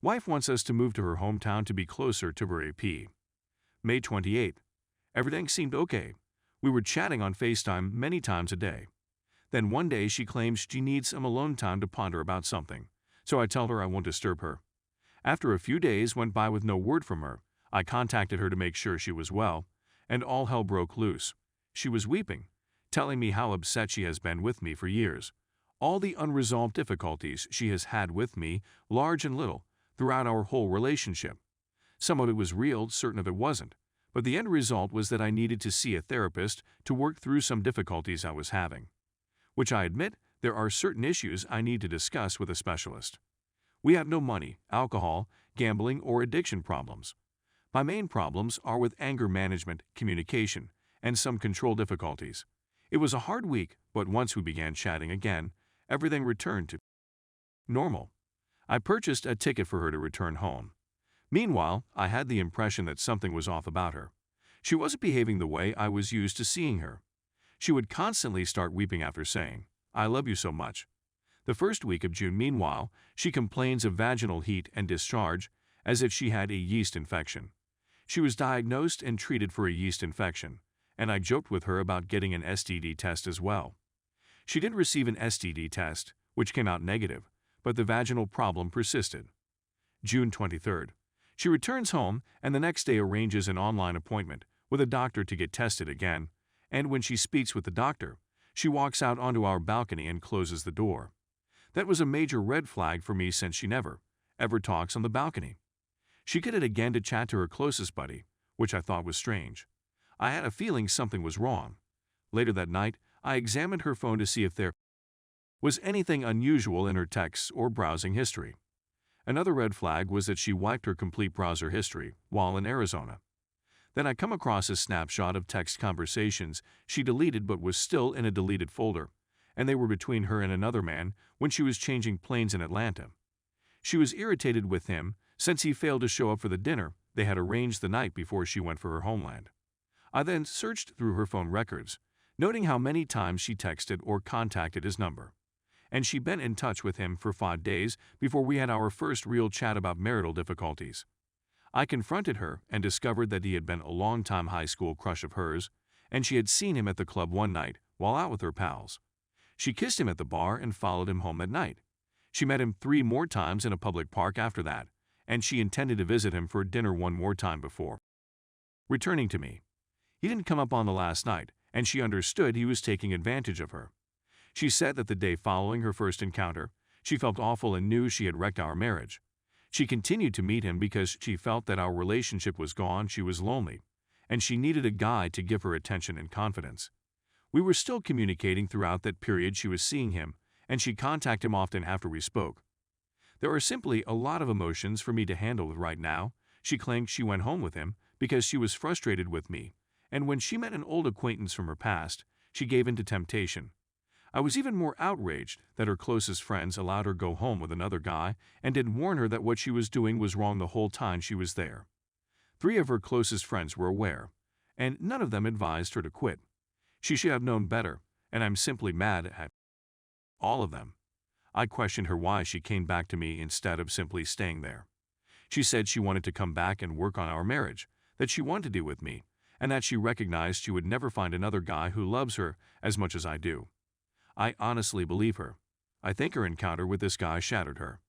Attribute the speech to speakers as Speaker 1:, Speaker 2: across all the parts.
Speaker 1: Wife wants us to move to her hometown to be closer to her AP. May 28. Everything seemed okay. We were chatting on FaceTime many times a day. Then one day she claims she needs some alone time to ponder about something, so I tell her I won't disturb her. After a few days went by with no word from her, I contacted her to make sure she was well, and all hell broke loose. She was weeping, telling me how upset she has been with me for years. All the unresolved difficulties she has had with me, large and little, throughout our whole relationship. Some of it was real, certain of it wasn't, but the end result was that I needed to see a therapist to work through some difficulties I was having. Which I admit, there are certain issues I need to discuss with a specialist. We have no money, alcohol, gambling, or addiction problems. My main problems are with anger management, communication, and some control difficulties. It was a hard week, but once we began chatting again, everything returned to normal. I purchased a ticket for her to return home. Meanwhile, I had the impression that something was off about her. She wasn't behaving the way I was used to seeing her. She would constantly start weeping after saying, "I love you so much." The first week of June, meanwhile, she complains of vaginal heat and discharge as if she had a yeast infection. She was diagnosed and treated for a yeast infection, and I joked with her about getting an STD test as well. She did receive an STD test, which came out negative, but the vaginal problem persisted. June 23rd. She returns home and the next day arranges an online appointment with a doctor to get tested again, and when she speaks with the doctor, she walks out onto our balcony and closes the door. That was a major red flag for me since she never, ever talks on the balcony. She did it again to chat to her closest buddy, which I thought was strange. I had a feeling something was wrong. Later that night, I examined her phone to see if there was anything unusual in her texts or browsing history. Another red flag was that she wiped her complete browser history while in Arizona. Then I come across a snapshot of text conversations she deleted but was still in a deleted folder, and they were between her and another man when she was changing planes in Atlanta. She was irritated with him since he failed to show up for the dinner they had arranged the night before she went for her homeland. I then searched through her phone records, noting how many times she texted or contacted his number. And she'd been in touch with him for 5 days before we had our first real chat about marital difficulties. I confronted her and discovered that he had been a long-time high school crush of hers, and she had seen him at the club one night while out with her pals. She kissed him at the bar and followed him home that night. She met him 3 more times in a public park after that, and she intended to visit him for dinner one more time before returning to me. He didn't come up on the last night, and she understood he was taking advantage of her. She said that the day following her first encounter, she felt awful and knew she had wrecked our marriage. She continued to meet him because she felt that our relationship was gone, she was lonely, and she needed a guy to give her attention and confidence. We were still communicating throughout that period she was seeing him, and she contacted him often after we spoke. There are simply a lot of emotions for me to handle right now. She claimed she went home with him because she was frustrated with me, and when she met an old acquaintance from her past, she gave in to temptation. I was even more outraged that her closest friends allowed her go home with another guy and didn't warn her that what she was doing was wrong the whole time she was there. 3 of her closest friends were aware, and none of them advised her to quit. She should have known better, and I'm simply mad at all of them. I questioned her why she came back to me instead of simply staying there. She said she wanted to come back and work on our marriage, that she wanted to be with me, and that she recognized she would never find another guy who loves her as much as I do. I honestly believe her. I think her encounter with this guy shattered her.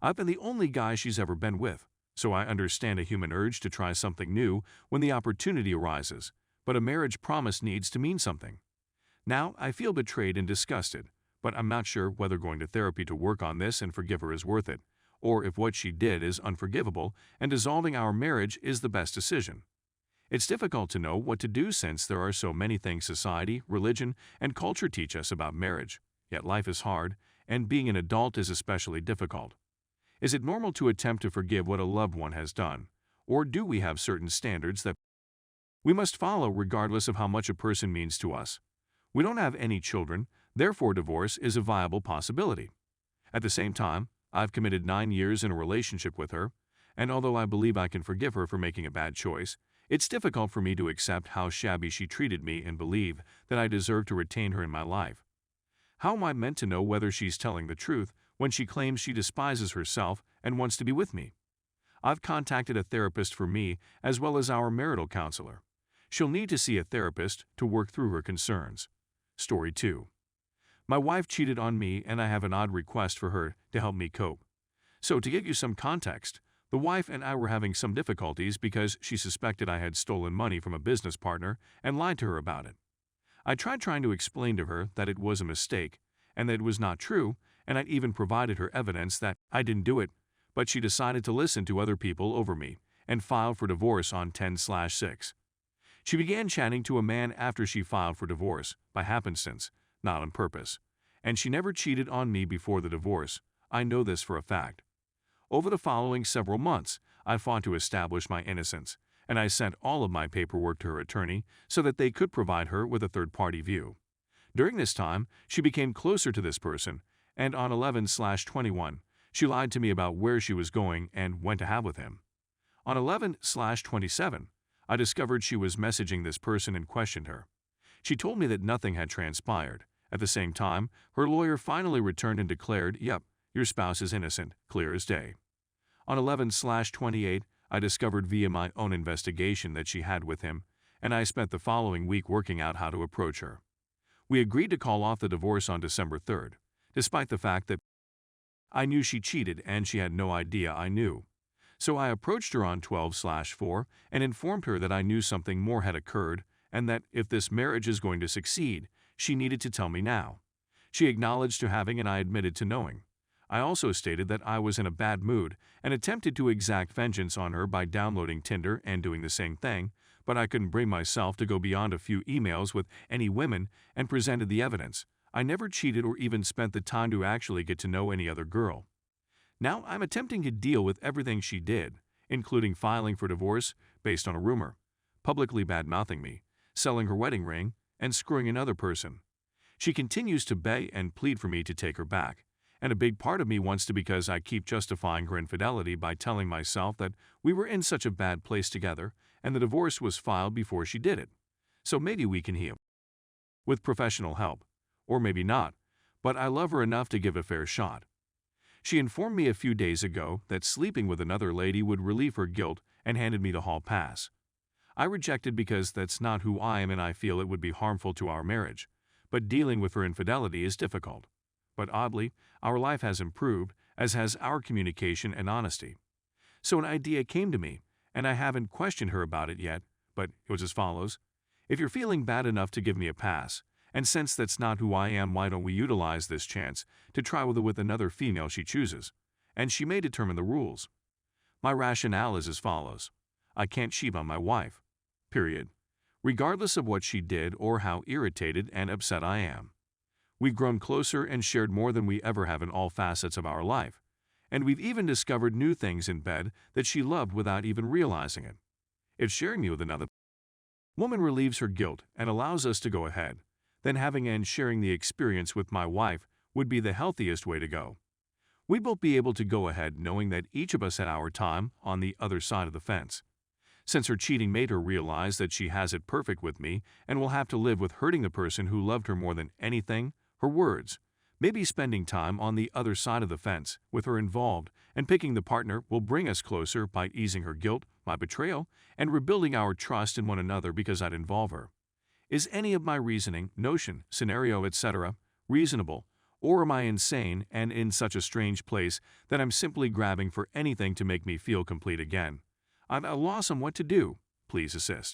Speaker 1: I've been the only guy she's ever been with, so I understand a human urge to try something new when the opportunity arises, but a marriage promise needs to mean something. Now, I feel betrayed and disgusted, but I'm not sure whether going to therapy to work on this and forgive her is worth it, or if what she did is unforgivable and dissolving our marriage is the best decision. It's difficult to know what to do since there are so many things society, religion, and culture teach us about marriage, yet life is hard, and being an adult is especially difficult. Is it normal to attempt to forgive what a loved one has done, or do we have certain standards that we must follow regardless of how much a person means to us? We don't have any children, therefore divorce is a viable possibility. At the same time, I've committed 9 years in a relationship with her, and although I believe I can forgive her for making a bad choice, it's difficult for me to accept how shabby she treated me and believe that I deserve to retain her in my life. How am I meant to know whether she's telling the truth when she claims she despises herself and wants to be with me? I've contacted a therapist for me as well as our marital counselor. She'll need to see a therapist to work through her concerns. Story 2. My wife cheated on me and I have an odd request for her to help me cope. So to give you some context, the wife and I were having some difficulties because she suspected I had stolen money from a business partner and lied to her about it. I tried trying to explain to her that it was a mistake and that it was not true, and I'd even provided her evidence that I didn't do it, but she decided to listen to other people over me and filed for divorce on 10/6. She began chatting to a man after she filed for divorce, by happenstance, not on purpose, and she never cheated on me before the divorce. I know this for a fact. Over the following several months, I fought to establish my innocence, and I sent all of my paperwork to her attorney so that they could provide her with a third-party view. During this time, she became closer to this person, and on 11/21, she lied to me about where she was going and when to have with him. On 11/27, I discovered she was messaging this person and questioned her. She told me that nothing had transpired. At the same time, her lawyer finally returned and declared, "Yep, your spouse is innocent, clear as day." On 11/28, I discovered via my own investigation that she had with him, and I spent the following week working out how to approach her. We agreed to call off the divorce on December 3rd, despite the fact that I knew she cheated and she had no idea I knew. So I approached her on 12/4 and informed her that I knew something more had occurred and that if this marriage is going to succeed, she needed to tell me now. She acknowledged to having and I admitted to knowing. I also stated that I was in a bad mood and attempted to exact vengeance on her by downloading Tinder and doing the same thing, but I couldn't bring myself to go beyond a few emails with any women and presented the evidence. I never cheated or even spent the time to actually get to know any other girl. Now I'm attempting to deal with everything she did, including filing for divorce based on a rumor, publicly bad-mouthing me, selling her wedding ring, and screwing another person. She continues to beg and plead for me to take her back, and a big part of me wants to because I keep justifying her infidelity by telling myself that we were in such a bad place together and the divorce was filed before she did it. So maybe we can heal. With professional help. Or maybe not, but I love her enough to give a fair shot. She informed me a few days ago that sleeping with another lady would relieve her guilt and handed me the hall pass. I rejected because that's not who I am and I feel it would be harmful to our marriage, but dealing with her infidelity is difficult. But oddly, our life has improved, as has our communication and honesty. So an idea came to me, and I haven't questioned her about it yet, but it was as follows. If you're feeling bad enough to give me a pass, and since that's not who I am, why don't we utilize this chance to try with another female she chooses, and she may determine the rules. My rationale is as follows. I can't cheat on my wife. Period. Regardless of what she did or how irritated and upset I am. We've grown closer and shared more than we ever have in all facets of our life, and we've even discovered new things in bed that she loved without even realizing it. If sharing me with another woman relieves her guilt and allows us to go ahead, then having and sharing the experience with my wife would be the healthiest way to go. We'd both be able to go ahead knowing that each of us had our time on the other side of the fence. Since her cheating made her realize that she has it perfect with me and will have to live with hurting the person who loved her more than anything, her words, maybe spending time on the other side of the fence with her involved and picking the partner will bring us closer by easing her guilt, my betrayal, and rebuilding our trust in one another because I'd involve her. Is any of my reasoning, notion, scenario, etc. reasonable, or am I insane and in such a strange place that I'm simply grabbing for anything to make me feel complete again? I'm at a loss on what to do. Please assist.